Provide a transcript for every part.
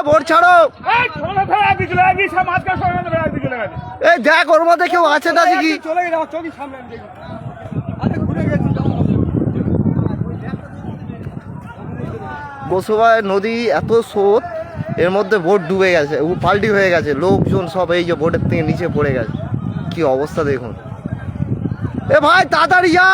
Boat ছাড়ো। এই দেখ ওর মধ্যে কেউ আছে নাকি কি? বসুভাই নদী এত স্রোত, এর মধ্যে বোট ডুবে গেছে, পাল্টি হয়ে গেছে, লোকজন সব এই যে বোটের থেকে নিচে পড়ে গেছে। কি অবস্থা দেখুন। এ ভাই তাড়াতাড়ি যা।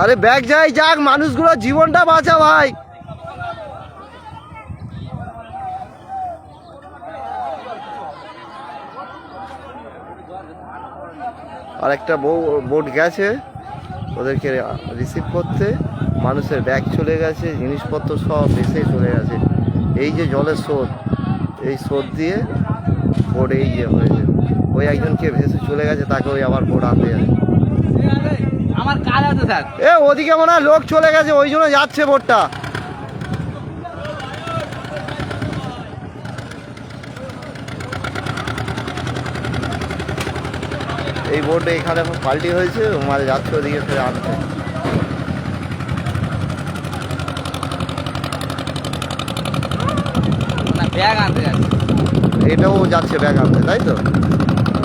আরে ব্যাগ যাই যাক, মানুষগুলোর জীবনটা বাঁচা ভাই। আর একটা বোট গেছে ওদেরকে রিসিভ করতে, মানুষের ব্যাগ চলে গেছে, জিনিসপত্র সব ভেসে চলে গেছে। এই যে জলের স্রোত, এই স্রোত দিয়ে বোট এই যে হয়েছে, ওই একজনকে ভেসে চলে গেছে, তাকে ওই আবার বোট আনতে যাবে। আমার কাজ আছে স্যার। এ ওদিকে মনে হয় লোক চলে গেছে, ওই জন্য যাচ্ছে বোটটা। এই বোটে এখানে পাল্টি হয়েছে, মাঝে যাচ্ছে ওদিকে ফেরে আনতে। ব্যাগ আনতে যাচ্ছে, এটাও যাচ্ছে ব্যাগ আনতে, তাই তো?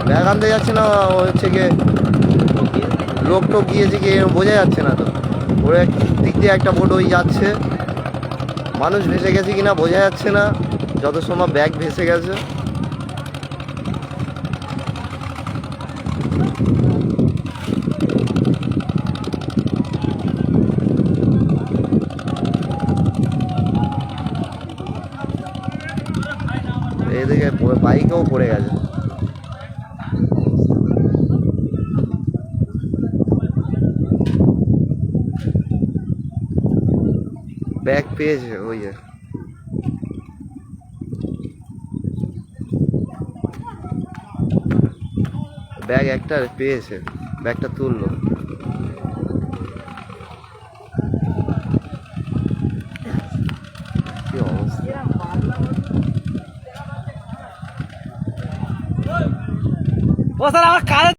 ব্যাগ আনতে যাচ্ছে না, হচ্ছে গিয়ে লোক টোক গিয়েছে কি বোঝা যাচ্ছে না তো। ওর এক দিক দিয়ে একটা বোট ওই যাচ্ছে, মানুষ ভেসে গেছে কিনা বোঝা যাচ্ছে না, যত সময় ব্যাগ ভেসে গেছে। এদিকে বাইকেও পড়ে গেছে। ব্যাগ পেয়েছে ওই যে, ব্যাগ একটা পেয়েছে, ব্যাগটা তুললো। কি অবস্থা। ও স্যার আমার কাজ